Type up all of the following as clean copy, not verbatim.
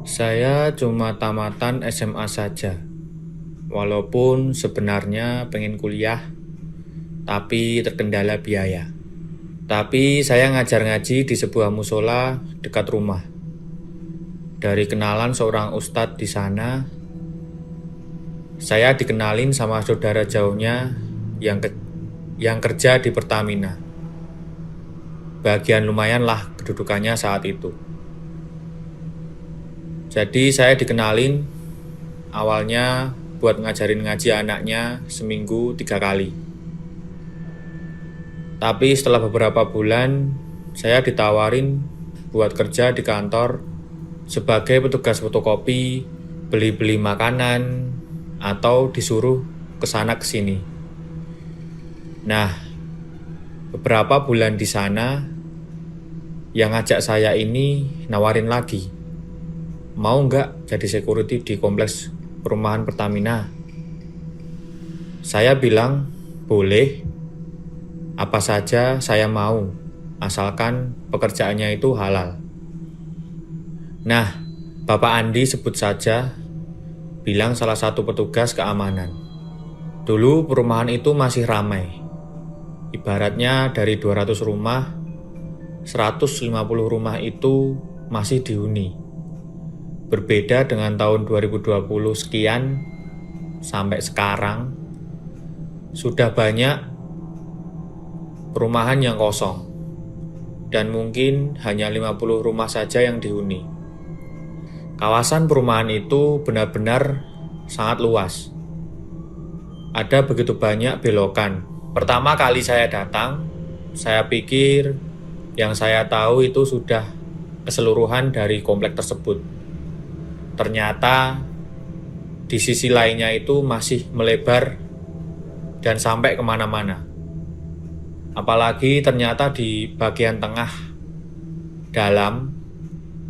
Saya cuma tamatan SMA saja, walaupun sebenarnya pengen kuliah, tapi terkendala biaya. Tapi saya ngajar ngaji di sebuah musola dekat rumah. Dari kenalan seorang ustadz di sana, saya dikenalin sama saudara jauhnya yang kerja di Pertamina. Bagian lumayan lah kedudukannya saat itu. Jadi saya dikenalin awalnya buat ngajarin ngaji anaknya seminggu 3 kali. Tapi setelah beberapa bulan, saya ditawarin buat kerja di kantor sebagai petugas fotokopi, beli-beli makanan, atau disuruh kesana kesini. Nah, beberapa bulan di sana, yang ngajak saya ini nawarin lagi. Mau nggak jadi security di kompleks perumahan Pertamina? Saya bilang, boleh. Apa saja saya mau, asalkan pekerjaannya itu halal. Nah, Bapak Andi sebut saja, bilang salah satu petugas keamanan. Dulu perumahan itu masih ramai. Ibaratnya dari 200 rumah, 150 rumah itu masih dihuni. Berbeda dengan tahun 2020 sekian sampai sekarang, sudah banyak perumahan yang kosong dan mungkin hanya 50 rumah saja yang dihuni. Kawasan perumahan itu benar-benar sangat luas. Ada begitu banyak belokan. Pertama kali saya datang, saya pikir yang saya tahu itu sudah keseluruhan dari komplek tersebut. Ternyata di sisi lainnya itu masih melebar dan sampai kemana-mana. Apalagi ternyata di bagian tengah dalam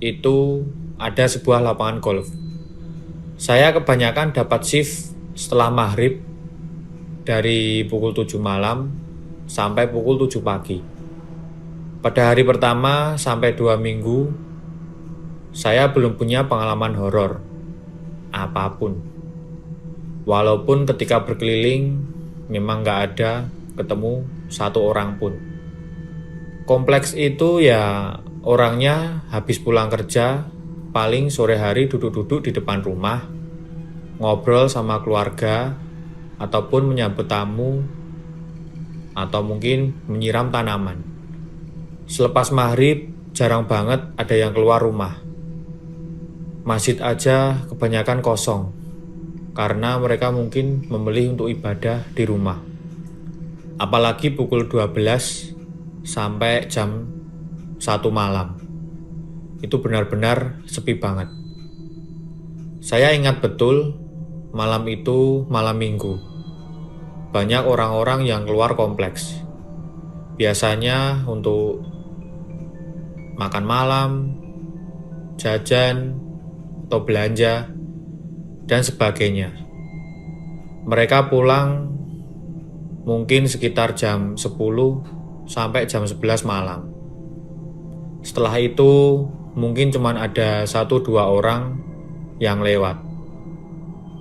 itu ada sebuah lapangan golf. Saya kebanyakan dapat shift setelah maghrib dari pukul 7 malam sampai pukul 7 pagi. Pada hari pertama sampai 2 minggu, saya belum punya pengalaman horor apapun. Walaupun ketika berkeliling memang nggak ada ketemu satu orang pun. Kompleks itu ya orangnya habis pulang kerja, paling sore hari duduk-duduk di depan rumah, ngobrol sama keluarga, ataupun menyambut tamu, atau mungkin menyiram tanaman. Selepas maghrib, jarang banget ada yang keluar rumah. Masjid aja kebanyakan kosong, karena mereka mungkin memilih untuk ibadah di rumah. Apalagi pukul 12 sampai jam 1 malam. Itu benar-benar sepi banget. Saya ingat betul, malam itu malam minggu. Banyak orang-orang yang keluar kompleks. Biasanya untuk makan malam, jajan, atau belanja, dan sebagainya. Mereka pulang mungkin sekitar jam 10 sampai jam 11 malam. Setelah itu mungkin cuma ada 1-2 orang yang lewat.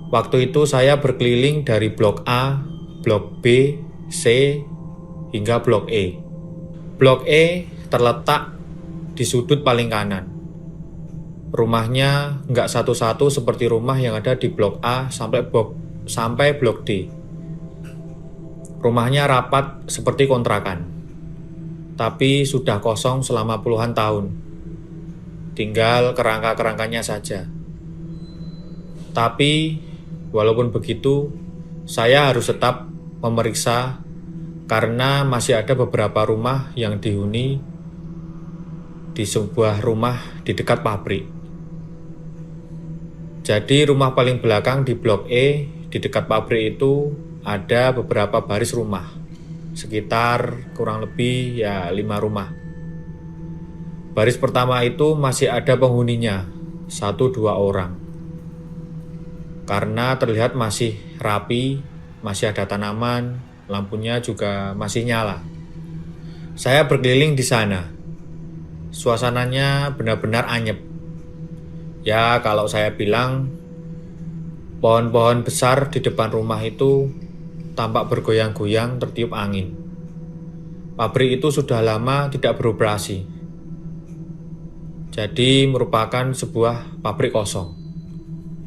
Waktu itu saya berkeliling dari blok A, blok B, C, hingga blok E. Blok E terletak di sudut paling kanan. Rumahnya nggak satu-satu seperti rumah yang ada di blok A sampai blok D. Rumahnya rapat seperti kontrakan, tapi sudah kosong selama puluhan tahun. Tinggal kerangka-kerangkanya saja. Tapi walaupun begitu, saya harus tetap memeriksa karena masih ada beberapa rumah yang dihuni di sebuah rumah di dekat pabrik. Jadi rumah paling belakang di blok E di dekat pabrik itu ada beberapa baris rumah, sekitar kurang lebih 5 rumah. Baris pertama itu masih ada penghuninya, 1-2 orang. Karena terlihat masih rapi, masih ada tanaman, lampunya juga masih nyala. Saya berkeliling di sana. Suasananya benar-benar anyep. Ya, kalau saya bilang, pohon-pohon besar di depan rumah itu tampak bergoyang-goyang tertiup angin. Pabrik itu sudah lama tidak beroperasi. Jadi merupakan sebuah pabrik kosong.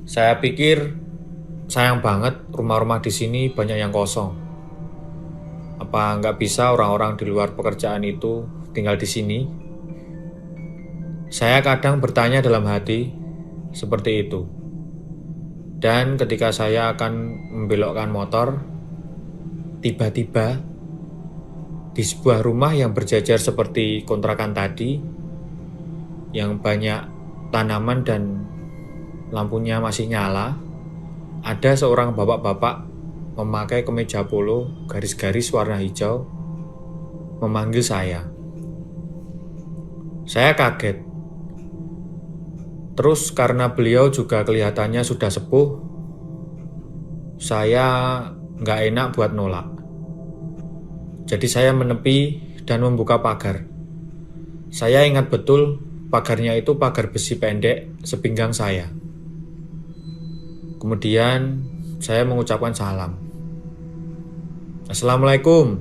Saya pikir sayang banget rumah-rumah di sini banyak yang kosong. Apa nggak bisa orang-orang di luar pekerjaan itu tinggal di sini? Saya kadang bertanya dalam hati seperti itu. Dan ketika saya akan membelokkan motor, tiba-tiba di sebuah rumah yang berjajar seperti kontrakan tadi, yang banyak tanaman dan lampunya masih nyala, ada seorang bapak-bapak memakai kemeja polo garis-garis warna hijau memanggil saya. Saya kaget. Terus karena beliau juga kelihatannya sudah sepuh, saya nggak enak buat nolak. Jadi saya menepi dan membuka pagar. Saya ingat betul pagarnya itu pagar besi pendek sepinggang saya. Kemudian saya mengucapkan salam. Assalamualaikum.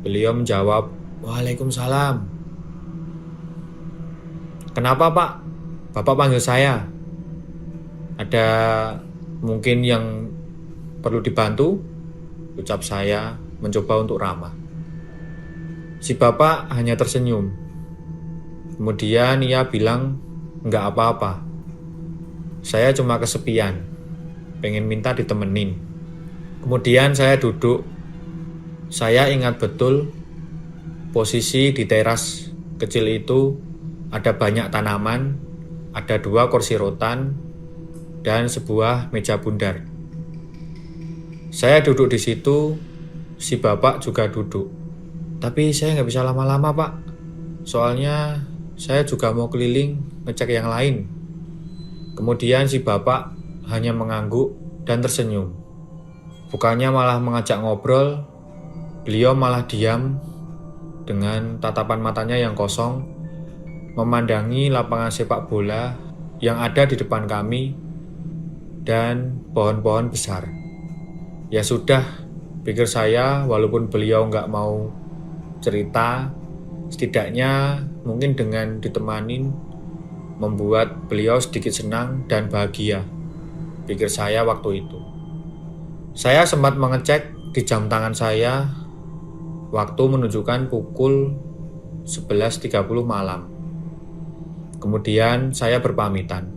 Beliau menjawab, Waalaikumsalam. Kenapa Pak? Bapak panggil saya. Ada mungkin yang perlu dibantu? Ucap saya mencoba untuk ramah. Si bapak hanya tersenyum. Kemudian ia bilang, enggak apa-apa. Saya cuma kesepian, pengen minta ditemenin. Kemudian saya duduk. Saya ingat betul posisi di teras kecil itu ada banyak tanaman, ada 2 kursi rotan, dan sebuah meja bundar. Saya duduk di situ, si bapak juga duduk. Tapi saya nggak bisa lama-lama Pak, soalnya saya juga mau keliling ngecek yang lain. Kemudian si bapak hanya mengangguk dan tersenyum. Bukannya malah mengajak ngobrol, beliau malah diam dengan tatapan matanya yang kosong, memandangi lapangan sepak bola yang ada di depan kami dan pohon-pohon besar. Ya sudah, pikir saya, walaupun beliau nggak mau cerita, setidaknya mungkin dengan ditemanin membuat beliau sedikit senang dan bahagia, pikir saya waktu itu. Saya sempat mengecek di jam tangan saya, waktu menunjukkan pukul 11.30 malam. Kemudian saya berpamitan.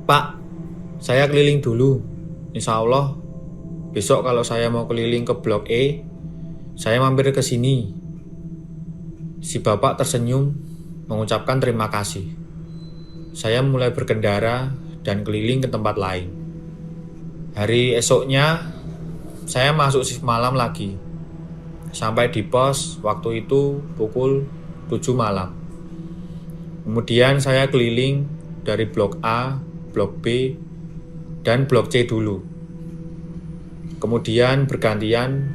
Pak, saya keliling dulu. Insya Allah, besok kalau saya mau keliling ke Blok E, saya mampir ke sini. Si bapak tersenyum, mengucapkan terima kasih. Saya mulai berkendara dan keliling ke tempat lain. Hari esoknya, saya masuk shift malam lagi. Sampai di pos, waktu itu pukul 7 malam. Kemudian saya keliling dari Blok A, Blok B, dan Blok C dulu. Kemudian bergantian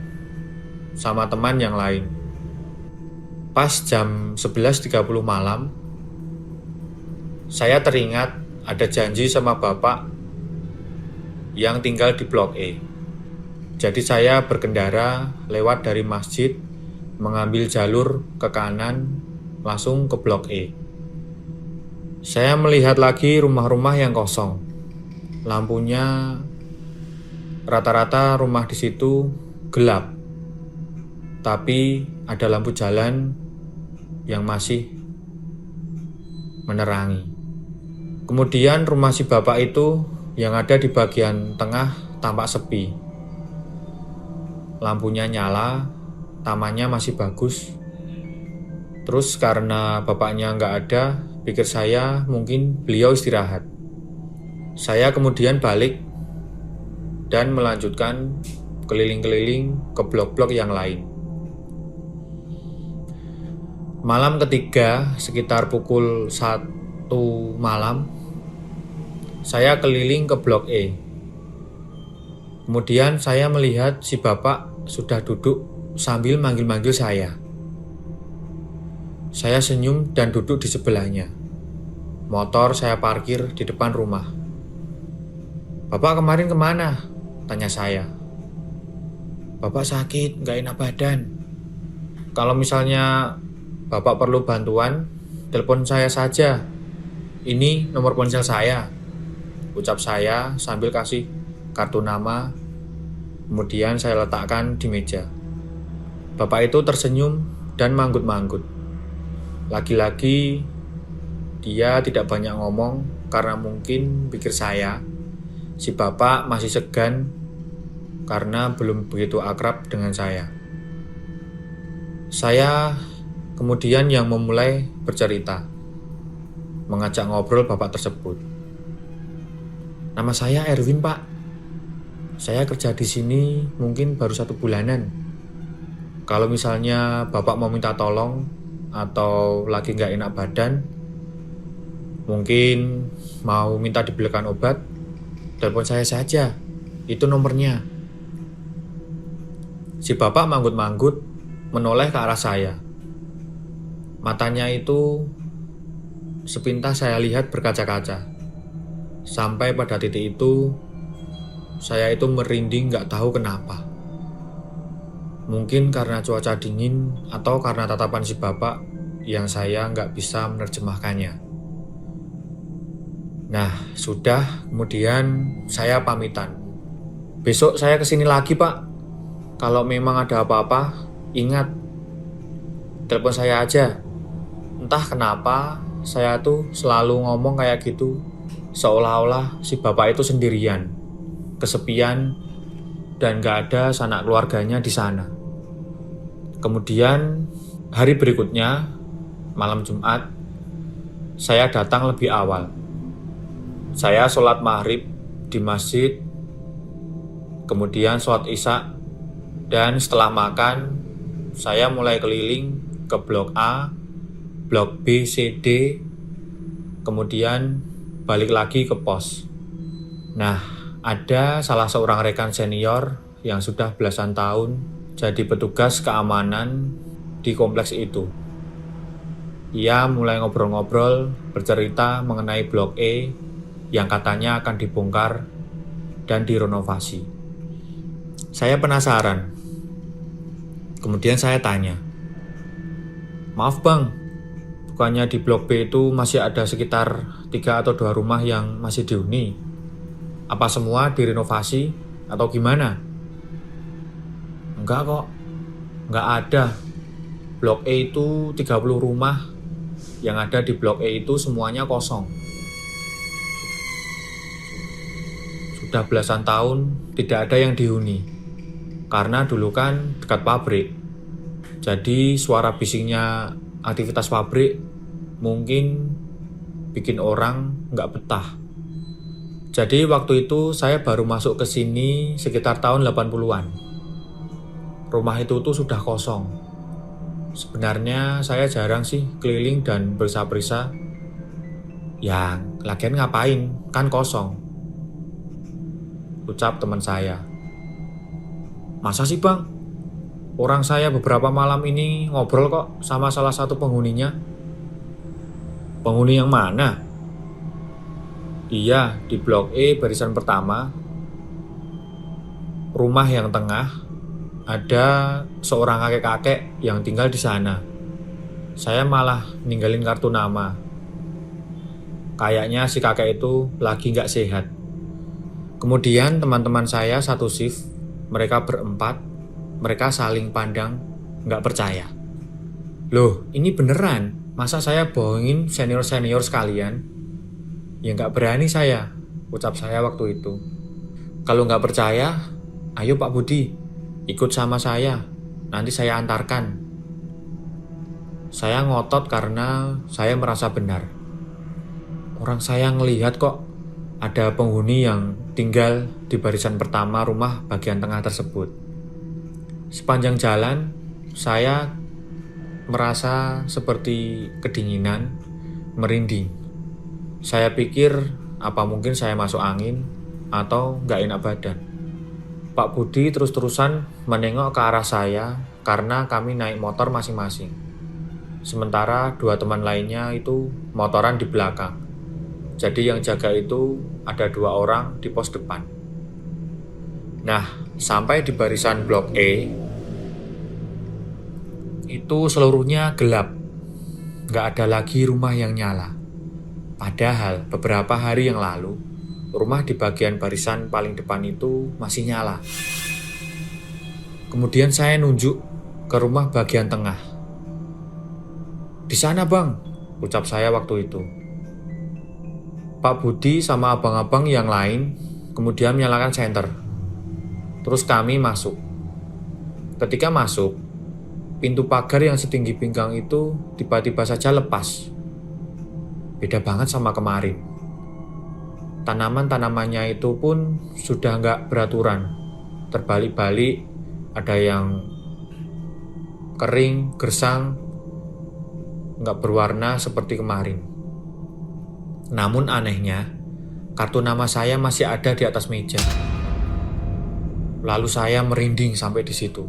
sama teman yang lain. Pas jam 11.30 malam, saya teringat ada janji sama bapak yang tinggal di Blok E. Jadi saya berkendara lewat dari masjid, mengambil jalur ke kanan, langsung ke Blok E. Saya melihat lagi rumah-rumah yang kosong. Lampunya rata-rata rumah di situ gelap. Tapi ada lampu jalan yang masih menerangi. Kemudian rumah si bapak itu yang ada di bagian tengah tampak sepi. Lampunya nyala, tamannya masih bagus. Terus karena bapaknya nggak ada, pikir saya mungkin beliau istirahat. Saya kemudian balik dan melanjutkan keliling-keliling ke blok-blok yang lain. Malam ketiga, sekitar pukul 1 malam, saya keliling ke Blok E. Kemudian saya melihat si bapak sudah duduk sambil manggil-manggil saya. Saya senyum dan duduk di sebelahnya. Motor saya parkir di depan rumah. "Bapak kemarin kemana?" tanya saya. "Bapak sakit, nggak enak badan. Kalau misalnya Bapak perlu bantuan, telepon saya saja. Ini nomor ponsel saya," ucap saya sambil kasih kartu nama. Kemudian saya letakkan di meja. Bapak itu tersenyum dan manggut-manggut. Lagi-lagi dia tidak banyak ngomong karena mungkin pikir saya, si bapak masih segan karena belum begitu akrab dengan saya. Saya kemudian yang memulai bercerita, mengajak ngobrol bapak tersebut. "Nama saya Erwin, Pak. Saya kerja di sini mungkin baru 1 bulanan. Kalau misalnya Bapak mau minta tolong atau lagi nggak enak badan, mungkin mau minta dibelikan obat, telepon saya saja. Itu nomornya." Si Bapak manggut-manggut menoleh ke arah saya. Matanya itu sepintas saya lihat berkaca-kaca. Sampai pada titik itu, saya itu merinding nggak tahu kenapa. Mungkin karena cuaca dingin atau karena tatapan si bapak yang saya nggak bisa menerjemahkannya. Nah, sudah, kemudian saya pamitan. "Besok saya kesini lagi, Pak. Kalau memang ada apa-apa, ingat, telepon saya aja." Entah kenapa, saya tuh selalu ngomong kayak gitu, seolah-olah si bapak itu sendirian, kesepian, dan gak ada sanak keluarganya di sana. Kemudian hari berikutnya, malam Jumat, saya datang lebih awal. Saya sholat maghrib di masjid, kemudian sholat isya, dan setelah makan, saya mulai keliling ke blok A, blok B, C, D, kemudian balik lagi ke pos. Nah, ada salah seorang rekan senior yang sudah belasan tahun jadi petugas keamanan di kompleks itu. Ia mulai ngobrol-ngobrol, bercerita mengenai blok E yang katanya akan dibongkar dan direnovasi. Saya penasaran. Kemudian saya tanya, "Maaf Bang, bukannya di blok B itu masih ada sekitar 3 atau 2 rumah yang masih dihuni? Apa semua direnovasi atau gimana?" "Enggak kok, enggak ada. Blok E itu 30 rumah. Yang ada di blok E itu semuanya kosong. Sudah belasan tahun tidak ada yang dihuni. Karena dulu kan dekat pabrik. Jadi suara bisingnya aktivitas pabrik mungkin bikin orang nggak betah. Jadi waktu itu saya baru masuk ke sini sekitar tahun 80-an. Rumah itu tuh sudah kosong. Sebenarnya saya jarang sih keliling dan berisa-berisa. Ya, lagian ngapain, kan kosong," ucap teman saya. "Masa sih Bang? Orang saya beberapa malam ini ngobrol kok sama salah satu penghuninya." "Penghuni yang mana?" "Iya, di blok E barisan pertama. Rumah yang tengah, ada seorang kakek-kakek yang tinggal di sana. Saya malah ninggalin kartu nama. Kayaknya si kakek itu lagi nggak sehat." Kemudian teman-teman saya satu shift, mereka berempat, mereka saling pandang, nggak percaya. "Loh, ini beneran? Masa saya bohongin senior-senior sekalian?" "Ya nggak berani saya," ucap saya waktu itu. "Kalau nggak percaya, ayo Pak Budi, ikut sama saya, nanti saya antarkan." Saya ngotot karena saya merasa benar. Orang saya ngelihat kok ada penghuni yang tinggal di barisan pertama rumah bagian tengah tersebut. Sepanjang jalan, saya merasa seperti kedinginan, merinding. Saya pikir apa mungkin saya masuk angin atau nggak enak badan. Pak Budi terus-terusan menengok ke arah saya karena kami naik motor masing-masing. Sementara 2 teman lainnya itu motoran di belakang. Jadi yang jaga itu ada 2 orang di pos depan. Nah, sampai di barisan blok E, itu seluruhnya gelap. Nggak ada lagi rumah yang nyala. Padahal beberapa hari yang lalu, rumah di bagian barisan paling depan itu masih nyala. Kemudian saya nunjuk ke rumah bagian tengah. "Di sana, Bang," ucap saya waktu itu. Pak Budi sama abang-abang yang lain kemudian menyalakan senter. Terus kami masuk. Ketika masuk, pintu pagar yang setinggi pinggang itu tiba-tiba saja lepas. Beda banget sama kemarin. Tanaman-tanamannya itu pun sudah nggak beraturan. Terbalik-balik, ada yang kering, gersang, nggak berwarna seperti kemarin. Namun anehnya, kartu nama saya masih ada di atas meja. Lalu saya merinding sampai di situ.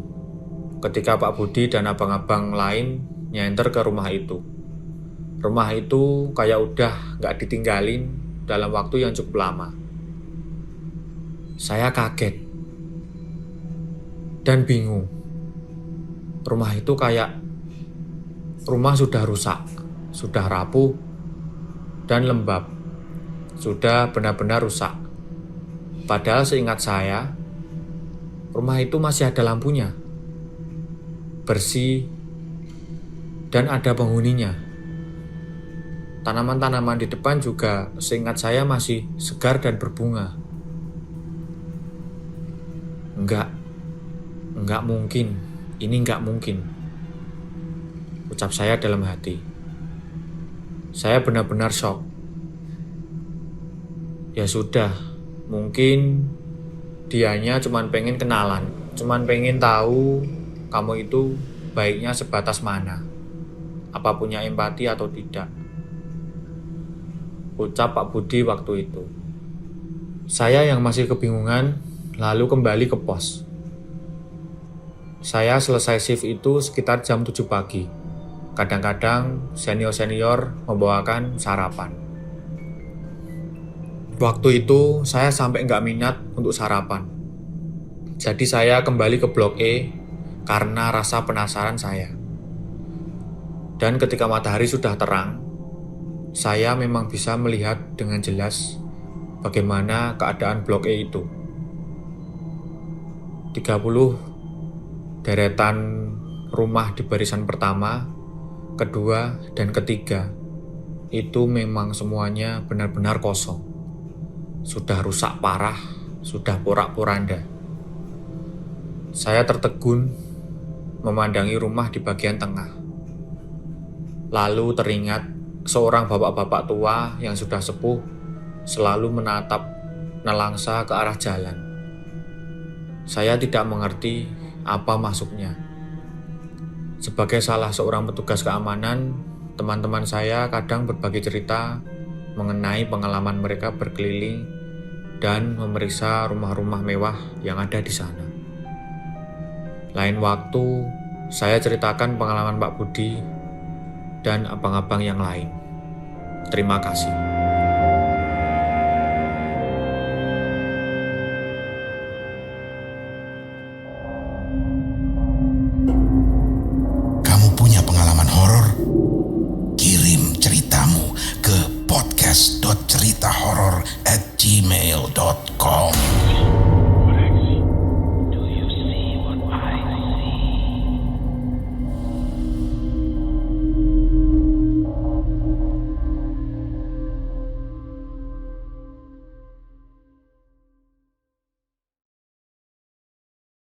Ketika Pak Budi dan abang-abang lain nyenter ke rumah itu. Rumah itu kayak udah gak ditinggalin dalam waktu yang cukup lama. Saya kaget dan bingung. Rumah itu kayak rumah sudah rusak, sudah rapuh, dan lembab. Sudah benar-benar rusak. Padahal seingat saya, rumah itu masih ada lampunya, bersih, dan ada penghuninya. Tanaman-tanaman di depan juga seingat saya masih segar dan berbunga. Enggak mungkin, ini enggak mungkin, ucap saya dalam hati. Saya benar-benar shock. Ya sudah, mungkin dianya cuman pengen kenalan, cuman pengen tahu kamu itu baiknya sebatas mana, apa punya empati atau tidak, ucap Pak Budi waktu itu. Saya yang masih kebingungan lalu kembali ke pos. Saya selesai shift itu sekitar jam 7 pagi. Kadang-kadang senior-senior membawakan sarapan. Waktu itu saya sampai nggak minat untuk sarapan. Jadi saya kembali ke blok E karena rasa penasaran saya. Dan ketika matahari sudah terang, saya memang bisa melihat dengan jelas bagaimana keadaan blok E itu. 30 deretan rumah di barisan pertama, kedua, dan ketiga itu memang semuanya benar-benar kosong. Sudah rusak parah, sudah porak-poranda. Saya tertegun memandangi rumah di bagian tengah. Lalu teringat seorang bapak-bapak tua yang sudah sepuh selalu menatap nelangsa ke arah jalan. Saya tidak mengerti apa maksudnya. Sebagai salah seorang petugas keamanan, teman-teman saya kadang berbagi cerita mengenai pengalaman mereka berkeliling dan memeriksa rumah-rumah mewah yang ada di sana. Lain waktu, saya ceritakan pengalaman Pak Budi dan abang-abang yang lain. Terima kasih. podcast.ceritahoror@gmail.com